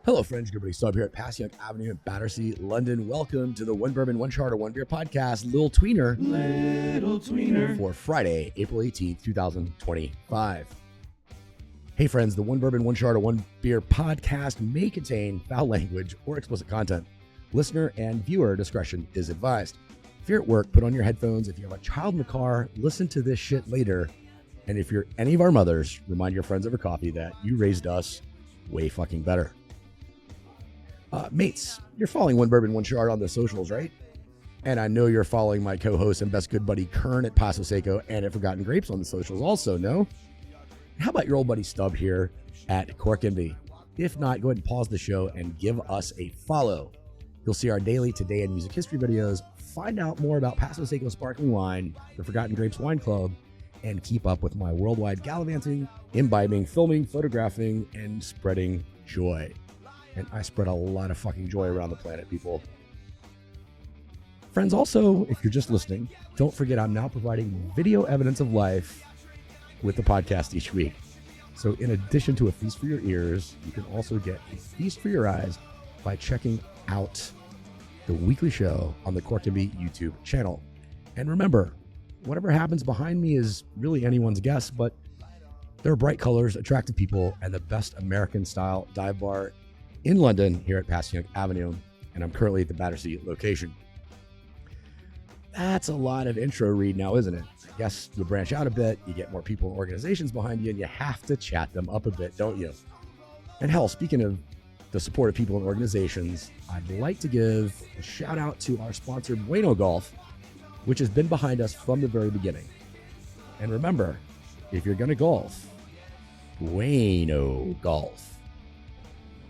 Hello, friends. Good buddy Stub here at Passy Avenue in Battersea, London. Welcome to the One Bourbon, One Chard, One Beer podcast, Little Tweener. For Friday, April 18th, 2025. Hey, friends. The One Bourbon, One Chard, One Beer podcast may contain foul language or explicit content. Listener and viewer discretion is advised. If you're at work, put on your headphones. If you have a child in the car, listen to this shit later. And if you're any of our mothers, remind your friends over coffee that you raised us way fucking better. Mates, you're following One Bourbon, One Chard on the socials, right? And I know you're following my co-host and best good buddy Kern at Paso Seco and at Forgotten Grapes on the socials also, no? How about your old buddy Stub here at Cork Envy? If not, go ahead and pause the show and give us a follow. You'll see our daily Today and Music History videos, find out more about Paso Seco Sparkling Wine, the Forgotten Grapes Wine Club, and keep up with my worldwide gallivanting, imbibing, filming, photographing, and spreading joy. And I spread a lot of fucking joy around the planet, people. Friends, also, if you're just listening, don't forget I'm now providing video evidence of life with the podcast each week. So in addition to a feast for your ears, you can also get a feast for your eyes by checking out the weekly show on the Cork Envy YouTube channel. And remember, whatever happens behind me is really anyone's guess, but there are bright colors, attractive people, and the best American-style dive bar in London here at Passy Avenue, and I'm currently at the Battersea location. That's a lot of intro read now, isn't it? I guess you branch out a bit, you get more people and organizations behind you, and you have to chat them up a bit, don't you? And hell, speaking of the support of people and organizations, I'd like to give a shout out to our sponsor, Bueno Golf, which has been behind us from the very beginning. And remember, if you're going to golf, Bueno Golf.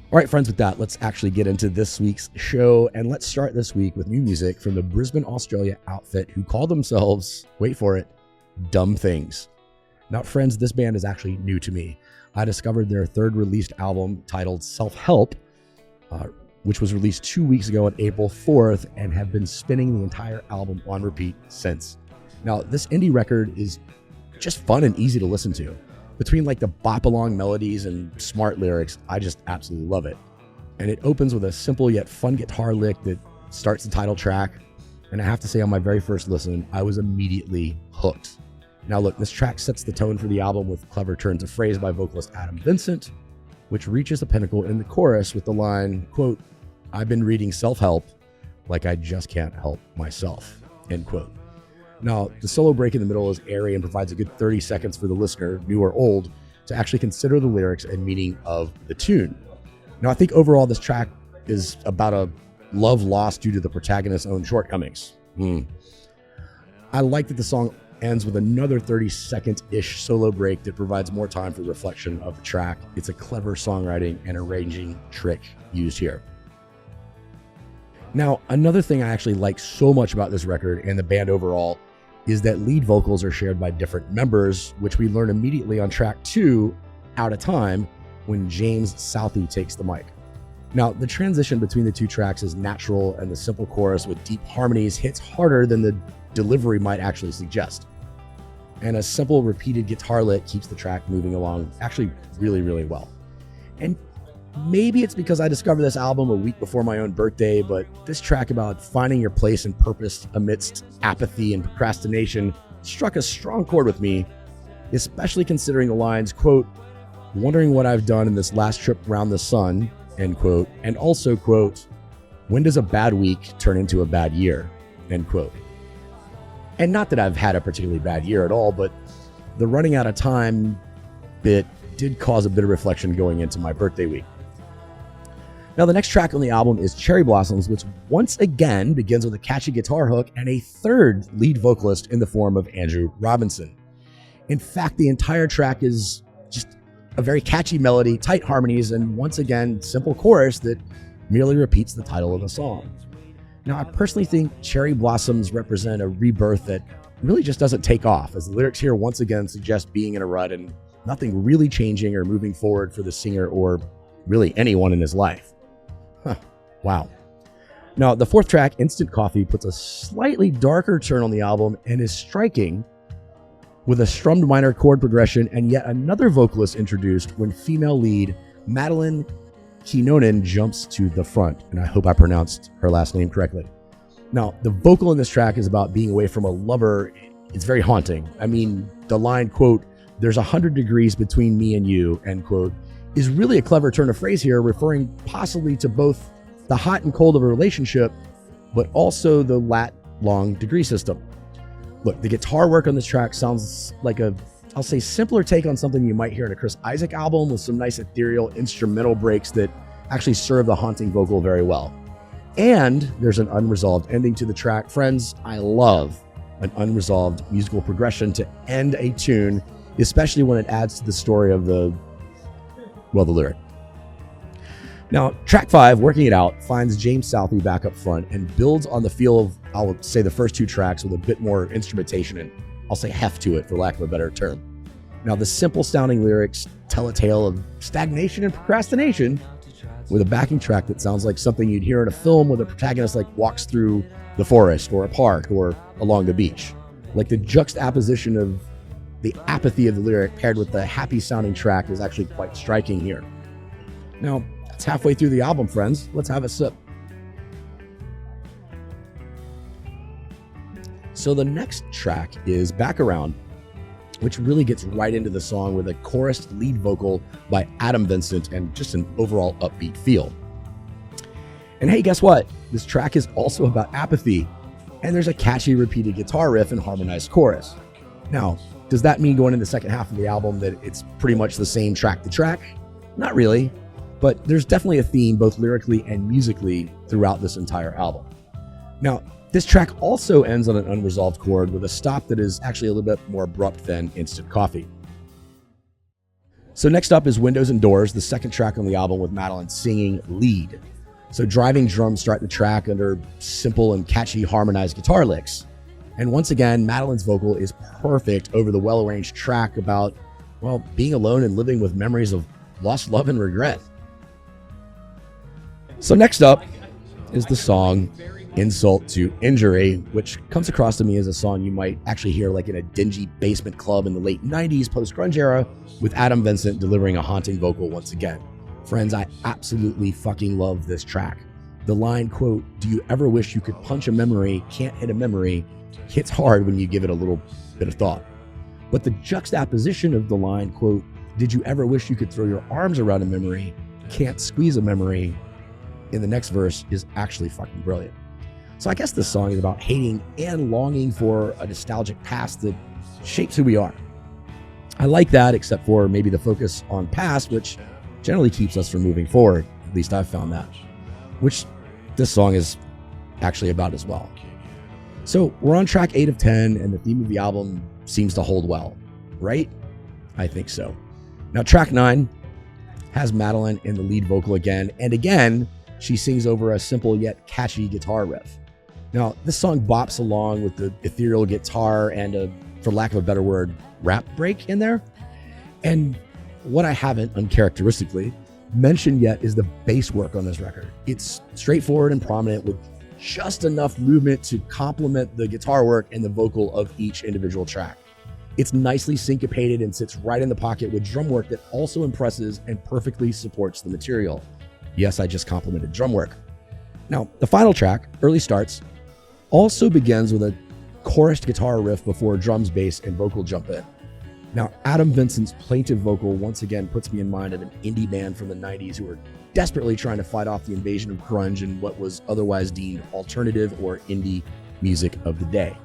All right, friends, with that, let's actually get into this week's show. And let's start this week with new music from the Brisbane, Australia outfit who call themselves, wait for it, Dumb Things. Now, friends, this band is actually new to me. I discovered their third released album titled Self-Help, which was released 2 weeks ago on April 4th, and have been spinning the entire album on repeat since. Now, this indie record is just fun and easy to listen to. Between like the bop-along melodies and smart lyrics, I just absolutely love it. And it opens with a simple yet fun guitar lick that starts the title track. And I have to say, on my very first listen, I was immediately hooked. Now look, this track sets the tone for the album with clever turns of phrase by vocalist Adam Vincent, which reaches the pinnacle in the chorus with the line, quote, "I've been reading self-help like I just can't help myself," end quote. Now, the solo break in the middle is airy and provides a good 30 seconds for the listener, new or old, to actually consider the lyrics and meaning of the tune. Now, I think overall this track is about a love lost due to the protagonist's own shortcomings. I like that the song ends with another 30-second-ish solo break that provides more time for reflection of the track. It's a clever songwriting and arranging trick used here. Now, another thing I actually like so much about this record and the band overall is that lead vocals are shared by different members, which we learn immediately on track 2, Out of Time, when James Southey takes the mic. Now, the transition between the two tracks is natural, and the simple chorus with deep harmonies hits harder than the delivery might actually suggest. And a simple repeated guitar lick keeps the track moving along actually really, really well. And maybe it's because I discovered this album a week before my own birthday, but this track about finding your place and purpose amidst apathy and procrastination struck a strong chord with me, especially considering the lines, quote, "Wondering what I've done in this last trip around the sun," end quote, and also, quote, "When does a bad week turn into a bad year," end quote. And not that I've had a particularly bad year at all, but the running out of time bit did cause a bit of reflection going into my birthday week. Now, the next track on the album is Cherry Blossoms, which once again begins with a catchy guitar hook and a third lead vocalist in the form of Andrew Robinson. In fact, the entire track is just a very catchy melody, tight harmonies, and once again, simple chorus that merely repeats the title of the song. Now, I personally think Cherry Blossoms represent a rebirth that really just doesn't take off, as the lyrics here once again suggest being in a rut and nothing really changing or moving forward for the singer or really anyone in his life. Wow. Now, the fourth track, Instant Coffee, puts a slightly darker turn on the album and is striking with a strummed minor chord progression and yet another vocalist introduced when female lead Madeline Kinonen jumps to the front, and I hope I pronounced her last name correctly. Now, the vocal in this track is about being away from a lover. It's very haunting. I mean, the line, quote, "There's 100 degrees between me and you," end quote, is really a clever turn of phrase here, referring possibly to both the hot and cold of a relationship, but also the lat long degree system. Look, the guitar work on this track sounds like I'll say simpler take on something you might hear in a Chris Isaak album, with some nice ethereal instrumental breaks that actually serve the haunting vocal very well. And there's an unresolved ending to the track. Friends, I love an unresolved musical progression to end a tune, especially when it adds to the story of the lyric. Now, track 5, Working It Out, finds James Southey back up front and builds on the feel of, I'll say, the first 2 tracks with a bit more instrumentation and I'll say heft to it, for lack of a better term. Now, the simple sounding lyrics tell a tale of stagnation and procrastination with a backing track that sounds like something you'd hear in a film where the protagonist walks through the forest or a park or along the beach. Like, the juxtaposition of the apathy of the lyric paired with the happy sounding track is actually quite striking here. Now, it's halfway through the album, friends. Let's have a sip. So the next track is Back Around, which really gets right into the song with a chorus lead vocal by Adam Vincent and just an overall upbeat feel. And hey, guess what? This track is also about apathy, and there's a catchy repeated guitar riff and harmonized chorus. Now, does that mean going in the second half of the album that it's pretty much the same track to track? Not really, but there's definitely a theme both lyrically and musically throughout this entire album. Now, this track also ends on an unresolved chord with a stop that is actually a little bit more abrupt than Instant Coffee. So next up is Windows and Doors, the second track on the album, with Madeline singing lead. So driving drums start the track under simple and catchy harmonized guitar licks. And once again, Madeline's vocal is perfect over the well-arranged track about, well, being alone and living with memories of lost love and regret. So next up is the song Insult to Injury, which comes across to me as a song you might actually hear like in a dingy basement club in the late 90s post-grunge era, with Adam Vincent delivering a haunting vocal once again. Friends, I absolutely fucking love this track. The line, quote, "Do you ever wish you could punch a memory, can't hit a memory," hits hard when you give it a little bit of thought. But the juxtaposition of the line, quote, "Did you ever wish you could throw your arms around a memory, can't squeeze a memory," in the next verse is actually fucking brilliant. So I guess this song is about hating and longing for a nostalgic past that shapes who we are. I like that, except for maybe the focus on past, which generally keeps us from moving forward. At least I've found that, which this song is actually about as well. So we're on track 8 of 10, and the theme of the album seems to hold well, right? I think so. Now, track 9 has Madeline in the lead vocal again, and again, she sings over a simple yet catchy guitar riff. Now, this song bops along with the ethereal guitar and a, for lack of a better word, rap break in there. And what I haven't, uncharacteristically, mentioned yet is the bass work on this record. It's straightforward and prominent with just enough movement to complement the guitar work and the vocal of each individual track. It's nicely syncopated and sits right in the pocket with drum work that also impresses and perfectly supports the material. Yes, I just complimented drum work. Now, the final track, Early Starts, also begins with a chorused guitar riff before drums, bass, and vocal jump in. Now, Adam Vincent's plaintive vocal once again puts me in mind of an indie band from the 90s who were desperately trying to fight off the invasion of grunge and what was otherwise deemed alternative or indie music of the day.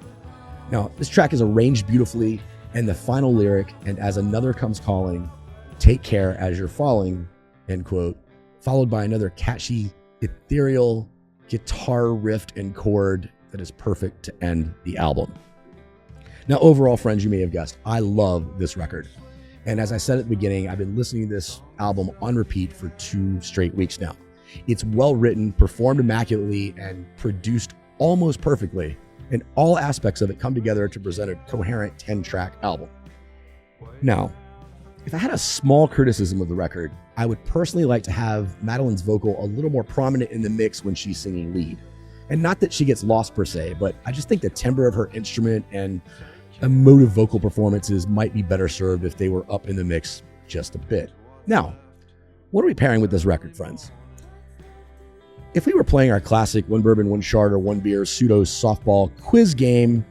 Now, this track is arranged beautifully, and the final lyric, "And as another comes calling, take care as you're falling," end quote, followed by another catchy, ethereal guitar riff and chord that is perfect to end the album. Now, overall, friends, you may have guessed, I love this record. And as I said at the beginning, I've been listening to this album on repeat for 2 straight weeks now. It's well written, performed immaculately, and produced almost perfectly. And all aspects of it come together to present a coherent 10-track album. Now, if I had a small criticism of the record, I would personally like to have Madeline's vocal a little more prominent in the mix when she's singing lead. And not that she gets lost per se, but I just think the timbre of her instrument and emotive vocal performances might be better served if they were up in the mix just a bit. Now, What are we pairing with this record, friends? If we were playing our classic One Bourbon, One Chard, or One Beer pseudo softball quiz game,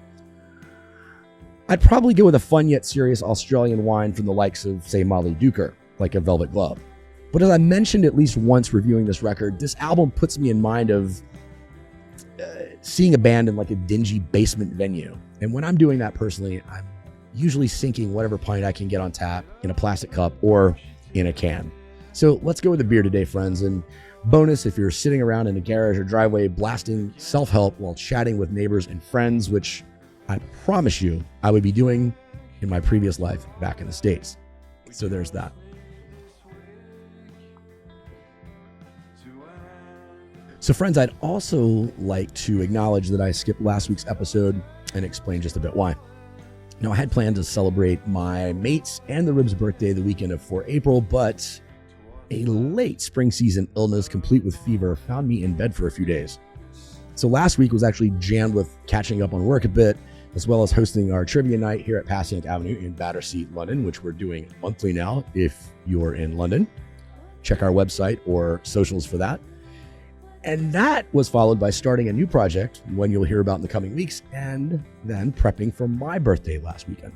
I'd probably go with a fun yet serious Australian wine from the likes of, say, Molly Duker, like a Velvet Glove. But as I mentioned at least once reviewing this record, this album puts me in mind of seeing a band in like a dingy basement venue. And when I'm doing that personally, I'm usually sinking whatever pint I can get on tap in a plastic cup or in a can. So let's go with a beer today, friends. And bonus, if you're sitting around in a garage or driveway blasting self-help while chatting with neighbors and friends, which I promise you I would be doing in my previous life back in the States. So there's that. So friends, I'd also like to acknowledge that I skipped last week's episode and explain just a bit why. Now, I had planned to celebrate my mate's and the Ribs' birthday the weekend of 4 April, but a late spring season illness complete with fever found me in bed for a few days. So last week was actually jammed with catching up on work a bit, as well as hosting our trivia night here at Passaic Avenue in Battersea, London, which we're doing monthly now if you're in London. Check our website or socials for that. And that was followed by starting a new project, one you'll hear about in the coming weeks, and then prepping for my birthday last weekend.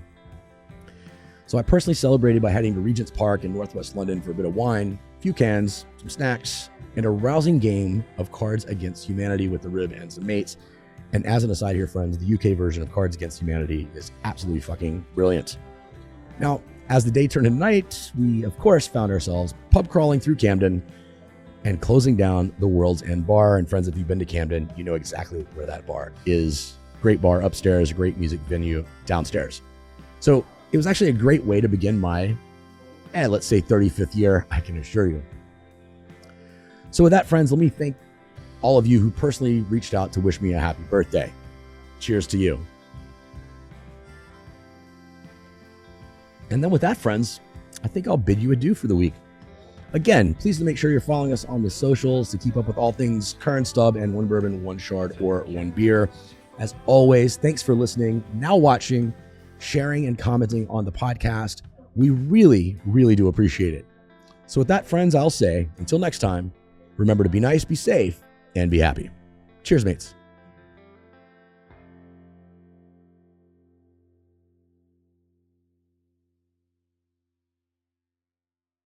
So I personally celebrated by heading to Regent's Park in Northwest London for a bit of wine, a few cans, some snacks, and a rousing game of Cards Against Humanity with the Rib and some mates. And as an aside here, friends, the UK version of Cards Against Humanity is absolutely fucking brilliant. Now, as the day turned into night, we of course found ourselves pub crawling through Camden and closing down the World's End Bar. And friends, if you've been to Camden, you know exactly where that bar is. Great bar upstairs, great music venue downstairs. So it was actually a great way to begin my, let's say 35th year, I can assure you. So with that, friends, let me thank all of you who personally reached out to wish me a happy birthday. Cheers to you. And then with that, friends, I think I'll bid you adieu for the week. Again, please make sure you're following us on the socials to keep up with all things current Stub and One Bourbon, One Chard, or One Beer. As always, thanks for listening, now watching, sharing, and commenting on the podcast. We really, really do appreciate it. So with that, friends, I'll say, until next time, remember to be nice, be safe, and be happy. Cheers, mates.